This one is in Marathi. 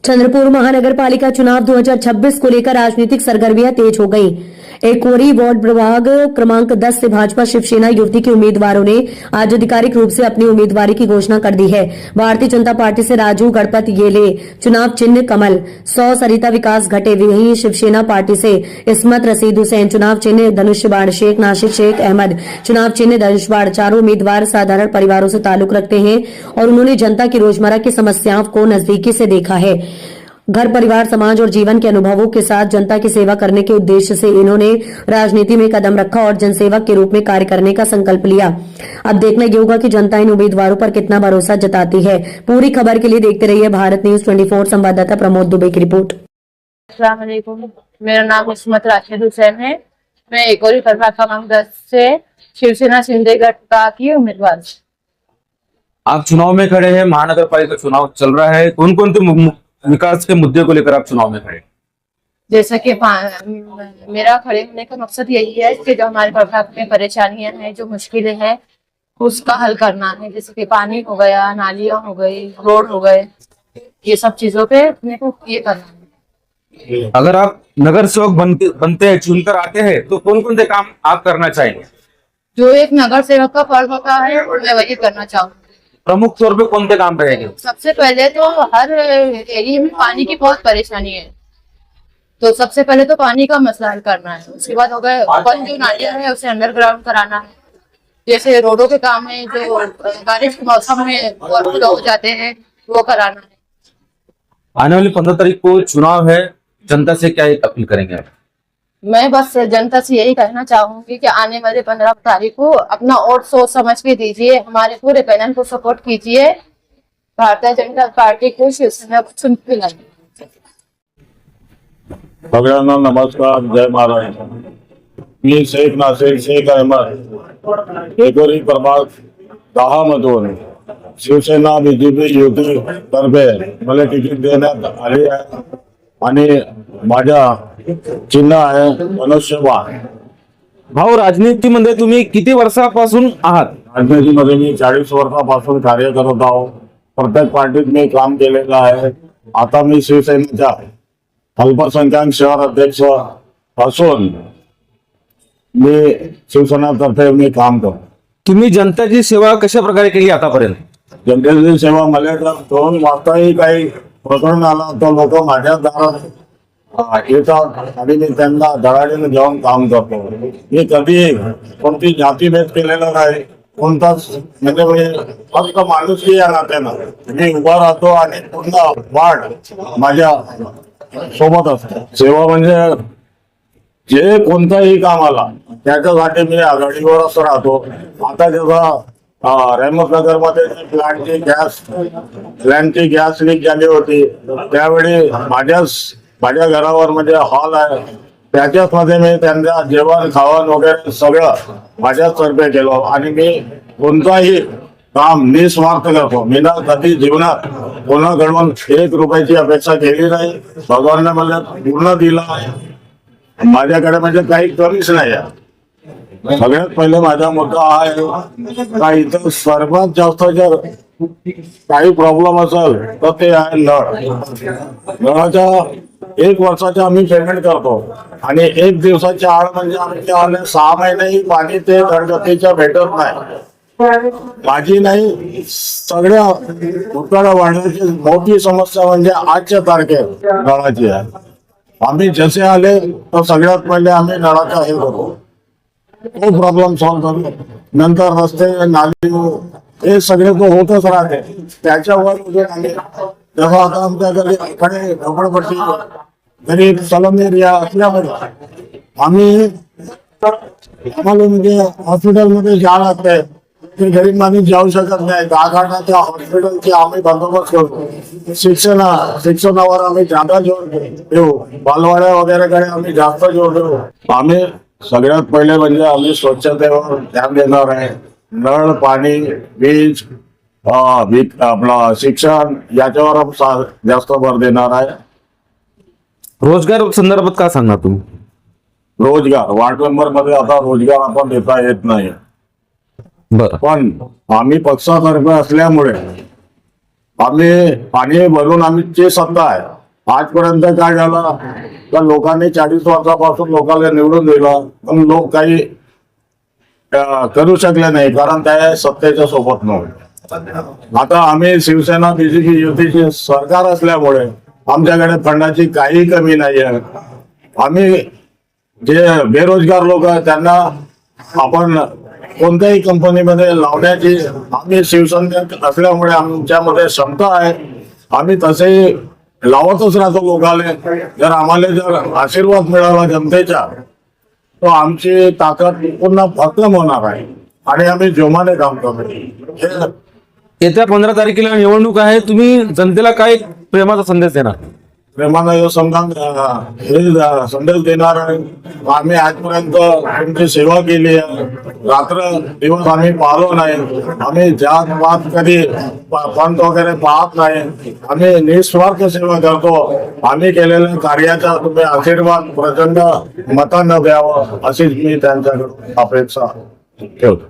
चंद्रपुर महानगर पालिका चुनाव 2026 को लेकर राजनीतिक सरगर्मियां तेज हो गई। एक कोरी वार्ड प्रभाग क्रमांक 10 से भाजपा शिवसेना युवती के उम्मीदवारों ने आज आधिकारिक रूप से अपनी उम्मीदवारी की घोषणा कर दी है। भारतीय जनता पार्टी से राजू गणपत येले, चुनाव चिन्ह कमल, 100 सरिता विकास घटे। वहीं शिवसेना पार्टी से इस्मत रशीद हुसैन, चुनाव चिन्ह धनुष बाण, शेख नासिर शेख अहमद, चुनाव चिन्ह धनुष बाण। चारों उम्मीदवार साधारण परिवारों से ताल्लुक रखते हैं और उन्होंने जनता की रोजमर्रा की समस्याओं को नजदीकी से देखा है। घर परिवार समाज और जीवन के अनुभवों के साथ जनता की सेवा करने के उद्देश्य से इन्होंने राजनीति में कदम रखा और जनसेवक के रूप में कार्य करने का संकल्प लिया। अब देखना ये होगा कि जनता इन उम्मीदवारों पर कितना भरोसा जताती है। पूरी खबर के लिए देखते रहिए भारत न्यूज 24 संवाददाता प्रमोद दुबे की रिपोर्ट। अस्सलाम वालेकुम, मेरा नाम इस्मत राशिद हुसैन है। मैं एक और प्रभाग क्रमांक 10 से शिवसेना सिंधेगढ़ का की उम्मीदवार। आप चुनाव में खड़े हैं, महानगर पालिका चुनाव चल रहा है, कौन कौन से विकास के मुद्दे को लेकर आप चुनाव में खड़े? जैसा कि मेरा खड़े होने का मकसद यही है कि जो हमारे प्रभाग में परेशानियां हैं, जो मुश्किलें हैं, उसका हल करना है। जैसे कि पानी हो गया, नालियां हो गई, रोड हो गए, ये सब चीजों पे अपने को ये करना है। अगर आप नगर सेवक बनते हैं, चुनकर आते हैं, तो कौन कौन से काम आप करना चाहेंगे? जो एक नगर सेवक का फर्ज होता है मैं वही करना चाहूँगी। प्रमुख तौर पे कौन से काम रहेंगे? सबसे पहले तो हर एरिया में पानी की बहुत परेशानी है, तो सबसे पहले तो पानी का मसला हल करना है। उसके बाद हो गए अपन जो नालियां है उसे अंडरग्राउंड कराना है। जैसे रोडों के काम है जो बारिश के मौसम में ओवरफ्लो हो जाते हैं वो कराना है। आने वाली 15 तारीख को चुनाव है, जनता से क्या अपील करेंगे आप? मैं बस जनता से यही कहना चाहूंगी कि आने वाले 15 तारीख को अपना वोट सोच समझ के दीजिए, हमारे पूरे पैनल को सपोर्ट कीजिए, भारतीय जनता पार्टी को शिवसेना को चुन के लाइए। सगळ्यांना नमस्कार, जय महाराष्ट्र। मी शेख नासिर शेख अहमद, एकोरी प्रभाग 10 मधून शिवसेना बीजेपी युती तर्फे मला तिकीट देण्यात आली आहे आणि माझ्या चिन्ह आहे मनुष्यबाण। भाऊ, राजनीतीमध्ये तुम्ही किती वर्षापासून आहात? राजनीतीमध्ये मी 40 वर्षापासून कार्य करत आहो। प्रत्येक पार्टीत मी काम केलेलं आहे। आता मी शिवसेनेच्या अल्पसंख्याक शहर अध्यक्ष असून मी शिवसेनेतर्फे मी काम करतो। तुम्ही जनतेची सेवा कशा प्रकारे केली आतापर्यंत? जनतेची सेवा मला दोन वाजताही काही प्रकरण आला तर लोक माझ्या दारात येतात आणि मी त्यांना धडाडीने घेऊन काम करतो। मी कधी कोणती जातीभेद केलेला नाही, कोणताच म्हणजे फक्त माणुसकी या नात्यानं मी उभा राहतो आणि पूर्ण वाढ माझ्या सोबत असते। सेवा म्हणजे जे कोणताही काम आला त्याच्यासाठी मी आघाडीवरच राहतो। आता जेव्हा रहमतनगर मध्ये प्लॅनची गॅस लीक झाली होती त्यावेळी माझ्या घरावर म्हणजे हॉल आहे त्याच्याच मध्ये मी त्यांना जेवण खावण वगैरे सगळं माझ्याच तर्फे केलं आणि मी कोणताही काम निस्वार्थ करतो। मी ना कधी जीवनात कोणाकडून 1 रुपयाची अपेक्षा केली नाही। भगवानने मला पूर्ण दिलं आहे, माझ्याकडे म्हणजे काही कमीच नाही आहे। सगळ्यात पहिले माझा मुद्दा हा आहे का इथं सर्वात जास्त जर काही प्रॉब्लेम असेल तर ते आहे नळाच्या 1 वर्षाच्या आम्ही पेमेंट करतो आणि 1 दिवसाच्या आड म्हणजे आमच्या 6 महिनेही पाणी ते घरगुतीच्या भेटत नाही। माझी नाही सगळ्या उत्तरा वाढण्याची मोठी समस्या म्हणजे आजच्या तारखेत नळाची आहे। आम्ही जसे आले तर सगळ्यात पहिले आम्ही नळाचा हे करतो, तो प्रॉब्लेम सॉल्व्ह करू। नंतर रस्ते नाली हे सगळे तो होतच राहते, त्याच्यावर तेव्हा आता आमच्याकडे इकडे झोपडपट्टी गरीब सलम एरिया असल्यामुळे आम्हाला म्हणजे हॉस्पिटलमध्ये जावं लागतंय। ते गरीब माणूस जाऊ शकत नाही। 10 घाटाच्या हॉस्पिटलची आम्ही बंदोबस्त करतो। शिक्षणावर आम्ही जादा जोर देऊ, बालवाड्या वगैरेकडे आम्ही जास्त जोर देऊ। आम्ही सगळ्यात पहिले म्हणजे आम्ही स्वच्छतेवर ध्यान देणार आहे। नळ, पाणी, वीज, आपला शिक्षण याच्यावर जास्त भर देणार आहे। रोजगार संदर्भात काय सांगणार तुम्ही? रोजगार वार्ड नंबर मध्ये आता रोजगार आपण देता येत नाही, बरं, पण आम्ही पक्षातर्फे असल्यामुळे आम्ही पाणी भरून आमची सत्ता आहे. आजपर्यंत काय झालं तर लोकांनी 40 वर्षापासून लोकांना निवडून दिलं, पण लोक काही करू शकले नाही, कारण त्या सत्तेच्या सोबत नव्हते. आता आम्ही शिवसेना बीजेपी युतीचे सरकार असल्यामुळे आमच्याकडे फंडाची काही कमी नाही आहे. आम्ही जे बेरोजगार लोक आहेत त्यांना आपण कोणत्याही कंपनीमध्ये लावण्याची आम्ही शिवसैनिक असल्यामुळे आमच्यामध्ये क्षमता आहे. आम्ही तसेही लावतच राहतो लोकांना. जर आम्हाला जर आशीर्वाद मिळाला जनतेचा तो आमची ताकद पुन्हा भक्कम होणार आहे आणि आम्ही जोमाने काम करू. येत्या 15 तारखेला निवडणूक आहे, तुम्ही जनतेला काय प्रेमाचा संदेश देणार? प्रेमानं हे संदेश देणार आहे. आम्ही आजपर्यंत तुमची सेवा केली आहे, रात्र दिवस आम्ही पाहलो नाही. आम्ही जात पात कधी पंत वगैरे पाहत नाही. आम्ही निस्वार्थ सेवा करतो. आम्ही केलेल्या कार्याचा तुम्ही आशीर्वाद प्रचंड मतानं द्यावं अशीच मी त्यांच्याकडे अपेक्षा ठेवतो.